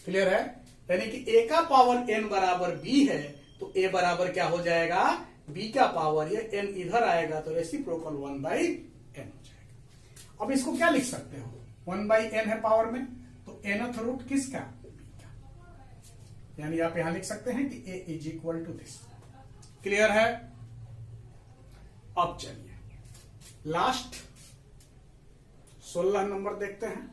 क्लियर है? यानी कि a का पावर n बराबर b है तो a बराबर क्या हो जाएगा, b का पावर, ये n इधर आएगा तो रेसिप्रोकल 1/n हो जाएगा। अब इसको क्या लिख सकते हो, 1/n है पावर में, तो nth रूट किसका, b का, यानी आप यहां लिख सकते हैं कि a is equal to this. Clear है? अब चलिए लास्ट 16 नंबर देखते हैं।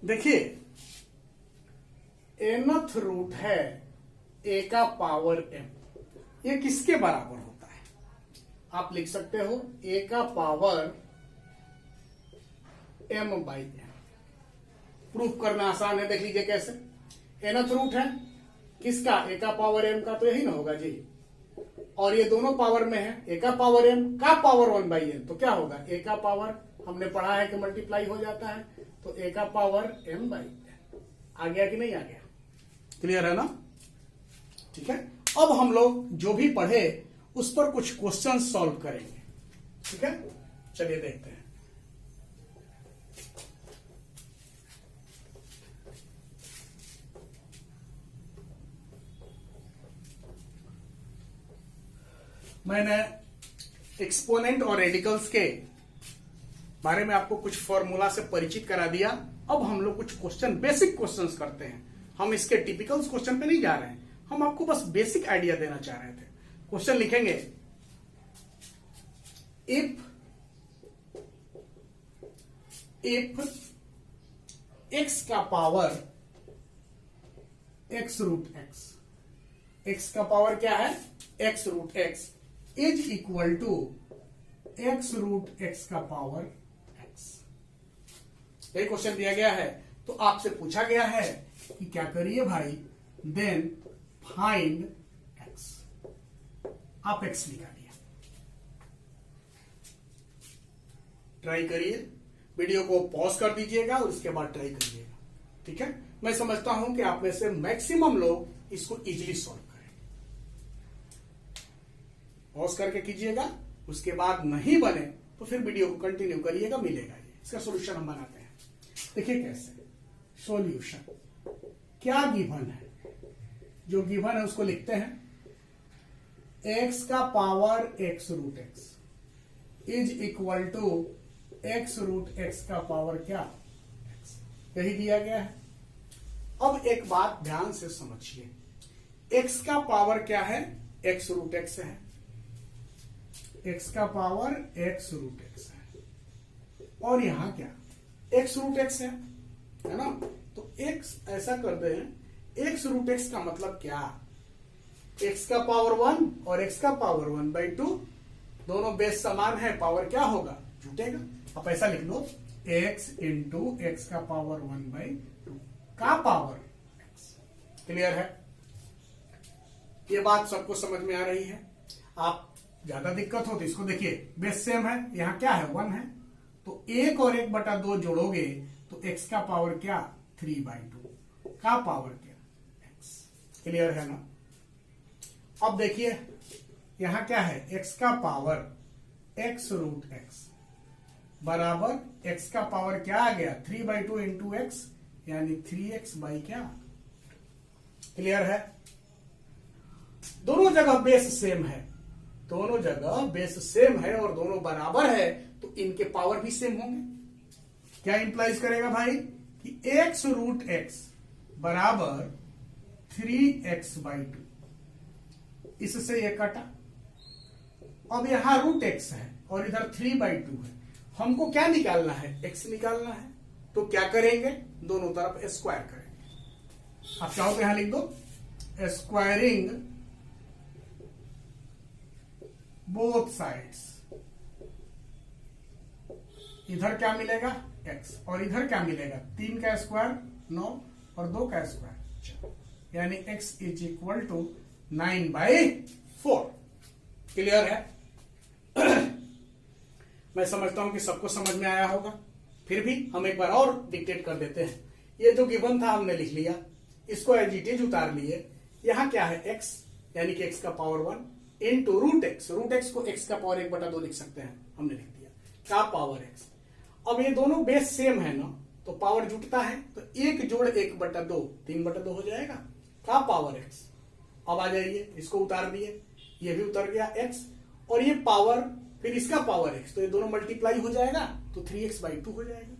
देखिए nth रूट है a का पावर m, ये किसके बराबर होता है, आप लिख सकते हो a का पावर m/n। प्रूफ करना आसान है, देख लीजिए कैसे। nth रूट है किसका, a का पावर m का, तो यही ना होगा जी, और ये दोनों पावर में है, a का पावर m का पावर 1/n, तो क्या होगा, a का पावर, हमने पढ़ा है कि मल्टीप्लाई हो जाता है, तो a का पावर m/n। आ गया कि नहीं आ गया? क्लियर है ना? ठीक है, अब हम लोग जो भी पढ़े उस पर कुछ क्वेश्चन सॉल्व करेंगे। ठीक है, चलिए देखते हैं। मैंने एक्सपोनेंट और रेडिकल्स के बारे में आपको कुछ फॉर्मूला से परिचित करा दिया। अब हम लोग कुछ क्वेश्चन, बेसिक क्वेश्चंस करते हैं। हम इसके टिपिकल क्वेश्चन पे नहीं जा रहे हैं, हम आपको बस बेसिक आइडिया देना चाह रहे थे। क्वेश्चन लिखेंगे, इफ x का power x root x, x का पावर क्या है, x root x is equal to x root x का पावर x। यही क्वेश्चन दिया गया है, तो आपसे पूछा गया है कि क्या करिए भाई, देन फाइंड x। आप x निकालिए, ट्राई करिए, वीडियो को पॉज कर दीजिएगा और उसके बाद ट्राई करिएगा। ठीक है, मैं समझता हूं कि आप में से मैक्सिमम लोग इसको इजीली सॉल्व करें। पॉज करके कीजिएगा, उसके बाद नहीं बने तो फिर वीडियो को कंटिन्यू करिएगा, मिलेगा ये। इसका सॉल्यूशन हम बनाते हैं। देखिए कैसे सॉल्यूशन, क्या गिवन है, जो गिवन है उसको लिखते हैं, x का power x root x is equal to x root x का पावर क्या, x। यही दिया गया है। अब एक बात ध्यान से समझिए, एक्स का पावर क्या है, एक्स रूट एक्स है, एक्स का पावर एक्स रूट एक्स है, और यहां क्या एक्स रूट एक्स है ना। तो एक्स ऐसा कर दे, एक्स रूट एक्स का मतलब क्या, एक्स का पावर 1 और एक्स का पावर 1/2, दोनों बेस समान है, पावर क्या होगा, जुटेगा। अब ऐसा लिख लो, x इंटू एक्स का पावर 1/2 का पावर x। क्लियर है, ये बात सबको समझ में आ रही है। आप ज्यादा दिक्कत हो तो इसको देखिए, बेस सेम है, यहां क्या है 1 है, तो 1 और 1/2 जोड़ोगे तो x का पावर क्या 3/2 का पावर क्या x। क्लियर है ना। अब देखिए यहां क्या है, x का पावर x रूट x बराबर x का पावर क्या आ गया 3/2 इंटू एक्स, यानी 3x बाई क्या। क्लियर है, दोनों जगह बेस सेम है, दोनों जगह बेस सेम है और दोनों बराबर है, तो इनके पावर भी सेम होंगे। क्या इंप्लाइज करेगा भाई कि x रूट x बराबर 3x/2, इससे ये कटा। अब यहां रूट x है और इधर 3/2 है, हमको क्या निकालना है, x निकालना है। तो क्या करेंगे, दोनों तरफ स्क्वायर करेंगे। आप चाहो तो यहां लिख दो स्क्वायरिंग बोथ साइड्स। इधर क्या मिलेगा x और इधर क्या मिलेगा, 3 का स्क्वायर 9 और 2 का स्क्वायर, यानी x is equal to 9/4। Clear है। मैं समझता हूं कि सबको समझ में आया होगा, फिर भी हम एक बार और डिक्टेट कर देते हैं। ये जो गिवन था हमने लिख लिया, इसको एज इट इज उतार लिए। यहां क्या है x, यानी कि x का power 1 into root x, root x को x का पावर 1/2 लिख सकते हैं, हमने लिख दिया का पावर x। अब ये दोनों बेस सेम है ना, तो पावर जुटता है, तो 1 जोड़ 1/2 3/2 हो जाएगा का पावर x। अब आ जाइए, इसको उतार दिए, ये भी उतर गया x, और ये पावर फिर इसका पावर x, तो ये दोनों मल्टीप्लाई हो जाएगा, तो 3x/2 हो जाएगा।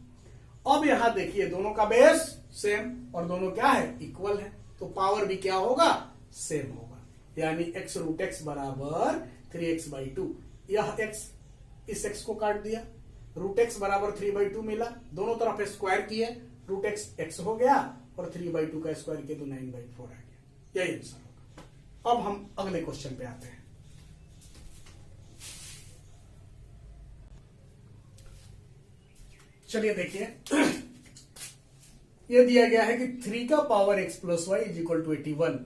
अब यहां देखिए दोनों का बेस सेम और दोनों क्या है, इक्वल है, तो पावर भी क्या होगा, सेम होगा, यानी x रूट x बराबर 3x/2। यह x इस x को काट दिया, रूट x बराबर 3/2 मिला, दोनों तरफ स्क्वायर किए, रूट x x हो गया और 3/2 का स्क्वायर किया तो 9/4 आ गया। यही आंसर होगा। अब हम अगले क्वेश्चन पे आते हैं। चलिए देखिए, यह दिया गया है कि 3 का power x plus y is equal to 81,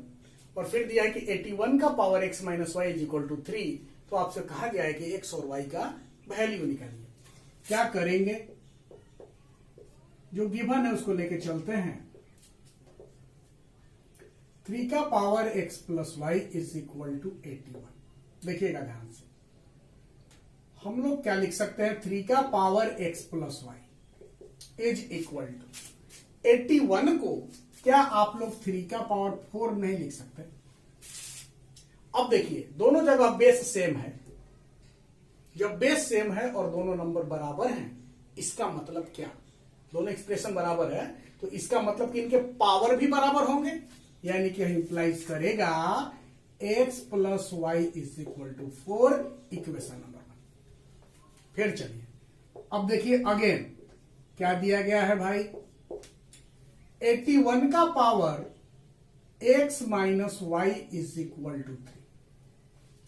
और फिर दिया है कि 81 का power x minus y is equal to 3। तो आपसे कहा गया है कि x और y का वैल्यू निकालिए। क्या करेंगे, जो गिवन है उसको लेके चलते हैं। 3 का power x plus y is equal to 81। देखिएगा ध्यान से, हम लोग क्या लिख सकते हैं, 3 का power x plus y is equal to 81 को क्या आप लोग 3 का पावर 4 नहीं लिख सकते। अब देखिए दोनों जगह बेस सेम है, जब बेस सेम है और दोनों नंबर बराबर हैं, इसका मतलब क्या, दोनों एक्सप्रेशन बराबर है, तो इसका मतलब कि इनके पावर भी बराबर होंगे, यानी कि इंप्लाइज करेगा x plus y is equal to 4, equation number 1। फिर चलिए अब देखिए अगेन क्या दिया गया है भाई, 81 का power x minus y is equal to 3।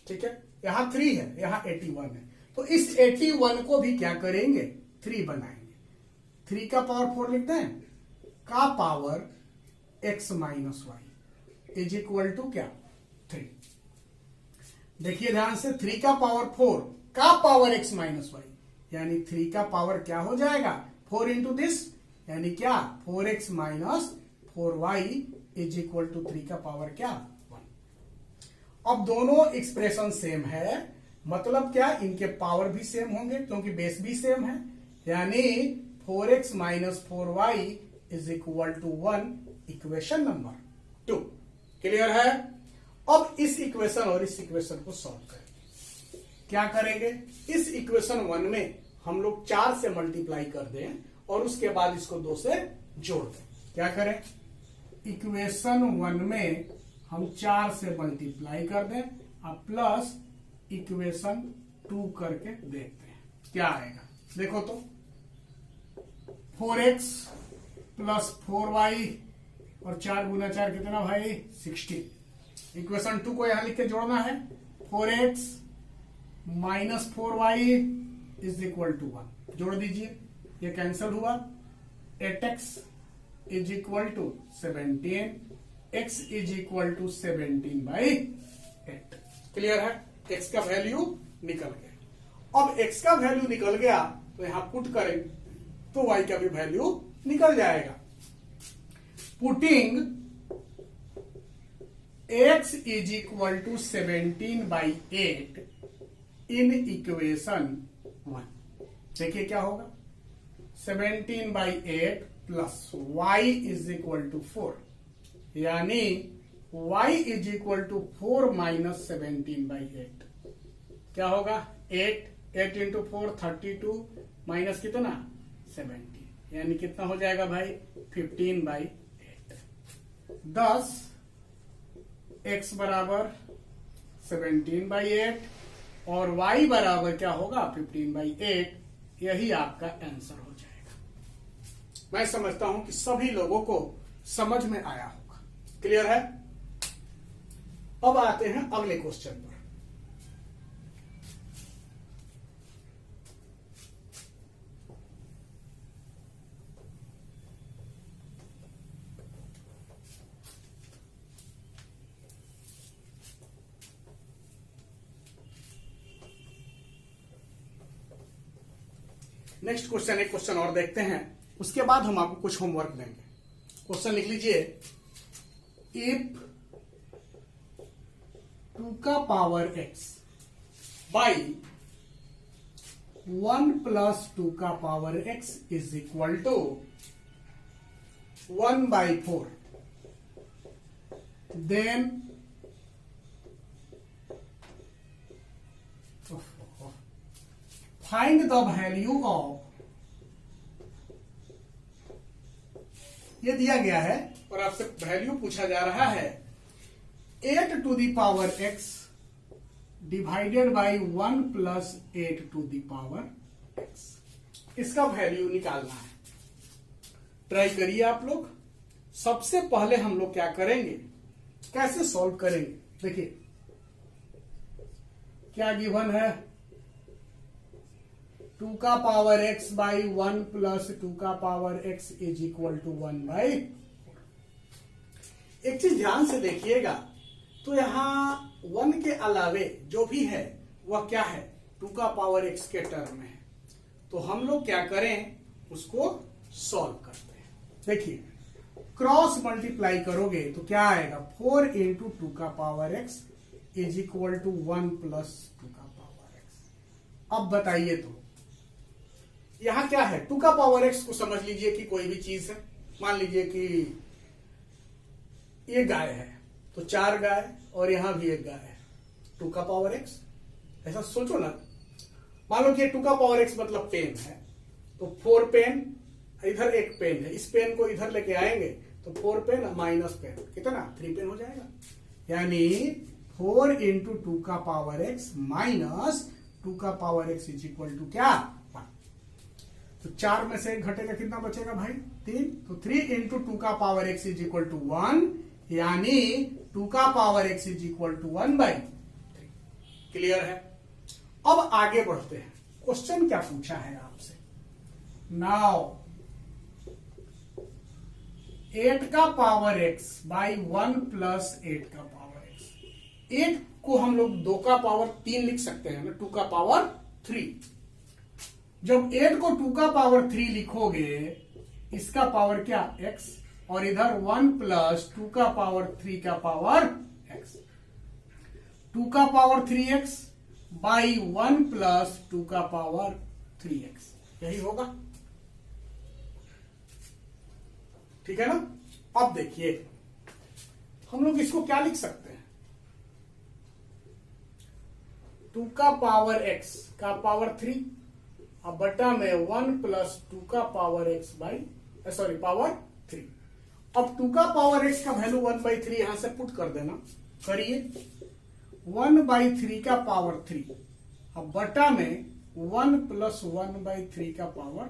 ठीक है, यहां 3 है, यहां 81 है, तो इस 81 को भी क्या करेंगे, 3 बनाएंगे। 3 का पावर 4 लिखते हैं, का power x minus y is equal to क्या 3। देखिए ध्यान से, 3 का पावर 4 का पावर x माइनस वाई, यानी 3 का पावर क्या हो जाएगा 4 इंटू दिस, यानी क्या 4x minus 4y is equal to 3 का पावर क्या 1। अब दोनों एक्सप्रेशन सेम है, मतलब क्या, इनके पावर भी सेम होंगे क्योंकि बेस भी सेम है, यानी 4x minus 4y is equal to 1, equation number 2। Clear है। अब इस इक्वेशन और इस इक्वेशन को सॉल्व करेंगे। क्या करेंगे, इस इक्वेशन 1 में हम लोग 4 से मल्टीप्लाई कर दें और उसके बाद इसको 2 से जोड़ दें। क्या करें, इक्वेशन 1 में हम 4 से मल्टीप्लाई कर दें, अब प्लस इक्वेशन 2 करके देखते हैं क्या आएगा। देखो तो 4x प्लस 4y और 4 गुना 4 कितना भाई 16। इक्वेशन 2 को यहां लिख के जोड़ना है। 4x minus 4y is equal to 1, जोड़ दीजिए, ये कैंसिल हुआ। 8x is equal to 17, x is equal to 17/8। Clear है, x का वैल्यू निकल गया। अब x का वैल्यू निकल गया तो यहां पुट करें तो y का भी वैल्यू निकल जाएगा। Putting x is equal to 17/8 in equation 1, देखिए क्या होगा। 17/8 plus y is equal to 4, यानी y is equal to 4 minus 17/8 क्या होगा 8 इंटू 4 32 माइनस कितना 17, यानी कितना हो जाएगा भाई 15/8। 10 x बराबर 17/8 और y बराबर क्या होगा 15/8, यही आपका आंसर हो जाएगा। मैं समझता हूं कि सभी लोगों को समझ में आया होगा। क्लियर है। अब आते हैं अगले क्वेश्चन पर। नेक्स्ट क्वेश्चन, एक क्वेश्चन और देखते हैं, उसके बाद हम आपको कुछ होमवर्क देंगे। क्वेश्चन लिख लीजिए, इफ 2 का पावर x बाई 1 प्लस 2 का power x is equal to 1/4, then find the value of, ये दिया गया है और आपसे वैल्यू पूछा जा रहा है 8 to the power x divided by 1 plus 8 to the power x, इसका वैल्यू निकालना है। ट्राई करिए आप लोग। सबसे पहले हम लोग क्या करेंगे, कैसे सॉल्व करेंगे, देखिए क्या गिवन है 2 का पावर x बाई 1 प्लस 2 का power x is equal to 1/4। एक चीज ध्यान से देखिएगा, तो यहां 1 के अलावे जो भी है वह क्या है 2 का पावर x के टर्म में है। तो हम लोग क्या करें, उसको सॉल्व करते हैं। देखिए क्रॉस मल्टीप्लाई करोगे तो क्या आएगा 4 इंटू 2 का power x is equal to 1 plus 2 का पावर x। अब बताइए तो यहां क्या है 2 का पावर x को समझ लीजिए कि कोई भी चीज है। मान लीजिए कि ये गाय है तो 4 गाय और यहां भी एक गाय है, 2 का पावर x। ऐसा सोचो ना, मान लो कि 2 का पावर x मतलब पेन है, तो 4 पेन, इधर एक पेन है, इस पेन को इधर लेके आएंगे तो 4 पेन माइनस पेन कितना 3 पेन हो जाएगा, यानी 4 इंटू 2 का पावर x माइनस 2 का power x is equal to क्या 1। तो 4 में से 1 घटेगा, कितना बचेगा भाई 3। तो 3 इंटू 2 का power x is equal to 1, यानी 2 का power x is equal to 1/3। Clear है। अब आगे बढ़ते हैं। क्वेश्चन क्या पूछा है आपसे, नाउ 8 का पावर x बाई 1 प्लस 8 का पावर x। 8 को हम लोग 2 का पावर 3 लिख सकते हैं ना, 2 का पावर 3। जब 8 को 2 का पावर 3 लिखोगे, इसका पावर क्या x, और इधर 1 प्लस 2 का पावर 3 का पावर x। 2 का पावर 3x बाई 1 प्लस 2 का पावर 3x, यही होगा। ठीक है ना। अब देखिए हम लोग इसको क्या लिख सकते हैं, 2 का पावर x का पावर 3 अब बटा में 1 प्लस 2 का पावर x बाई पावर 3। अब 2 का पावर x का वैल्यू 1/3 यहां से पुट कर देना, करिए 1/3 का पावर 3, अब बटा में 1 + 1/3 का पावर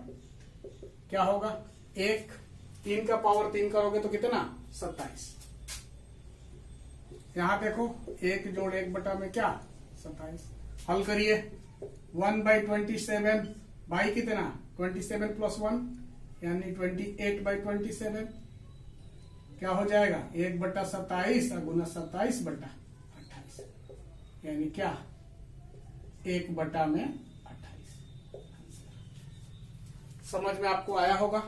क्या होगा 1, 3 का पावर 3 करोगे तो कितना 27। यहां देखो 1 जोड़ 1 बटा में क्या 27। हल करिए 1/27 बाई कितना 27 + 1 यानी 28/27 क्या हो जाएगा 1/27 गुना 27/28 यानी क्या 1/28। समझ में आपको आया होगा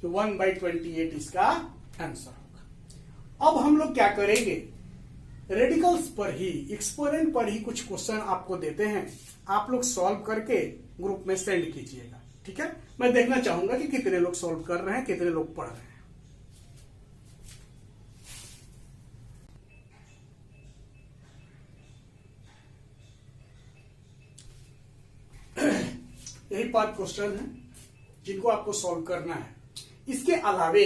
कि 1/28 इसका आंसर होगा। अब हम लोग क्या करेंगे, रेडिकल्स पर ही, एक्सपोनेंट पर ही कुछ क्वेश्चन आपको देते हैं, आप लोग सॉल्व करके ग्रुप में सेंड कीजिएगा, ठीक है। मैं देखना चाहूंगा कि कितने लोग सॉल्व कर रहे हैं, कितने लोग पढ़ रहे हैं। यही 5 क्वेश्चन हैं जिनको आपको सॉल्व करना है। इसके अलावे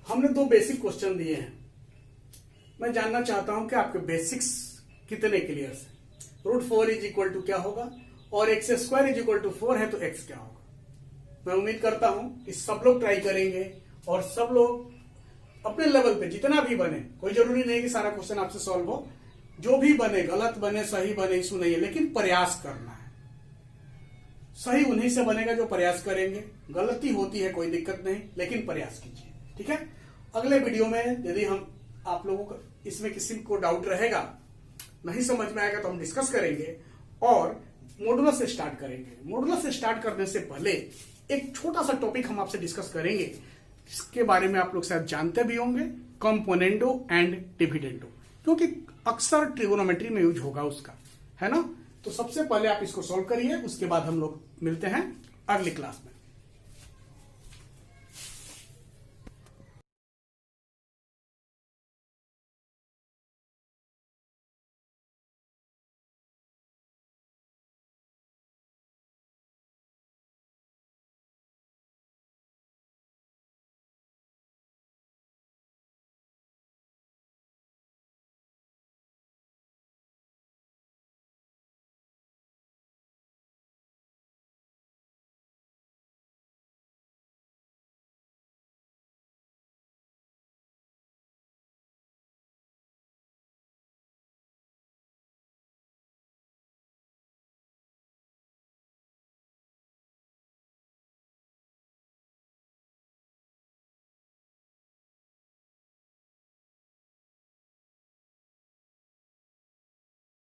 हमने 2 बेसिक क्वेश्चन दिए हैं। मैं जानना चाहता हूं कि आपके बेसिक्स कितने क्लियर है। √4 = क्या होगा और x² = 4 है तो x क्या होगा। मैं उम्मीद करता हूं कि सब लोग ट्राई करेंगे और सब लोग अपने लेवल पे जितना भी बने, कोई जरूरी नहीं कि सारा क्वेश्चन आपसे सॉल्व हो, जो भी बने, गलत बने सही बने इशू नहीं है, लेकिन प्रयास करना है। सही उन्हीं से बनेगा जो प्रयास करेंगे, गलती होती है कोई दिक्कत नहीं, लेकिन प्रयास कीजिए, ठीक है। अगले वीडियो में यदि हम आप लोगों को इसमें किसी को डाउट रहेगा, नहीं समझ में आएगा तो हम डिस्कस करेंगे और मॉडुलस से स्टार्ट करेंगे। मॉडुलस से स्टार्ट करने से पहले एक छोटा सा टॉपिक हम आपसे डिस्कस करेंगे, इसके बारे में आप लोग शायद जानते भी होंगे, कंपोनेंडो एंड डिविडेंडो, क्योंकि अक्सर ट्रिगोनोमेट्री में यूज होगा उसका, है ना। तो सबसे पहले आप इसको सॉल्व करिए, उसके बाद हम लोग मिलते हैं अगली क्लास में।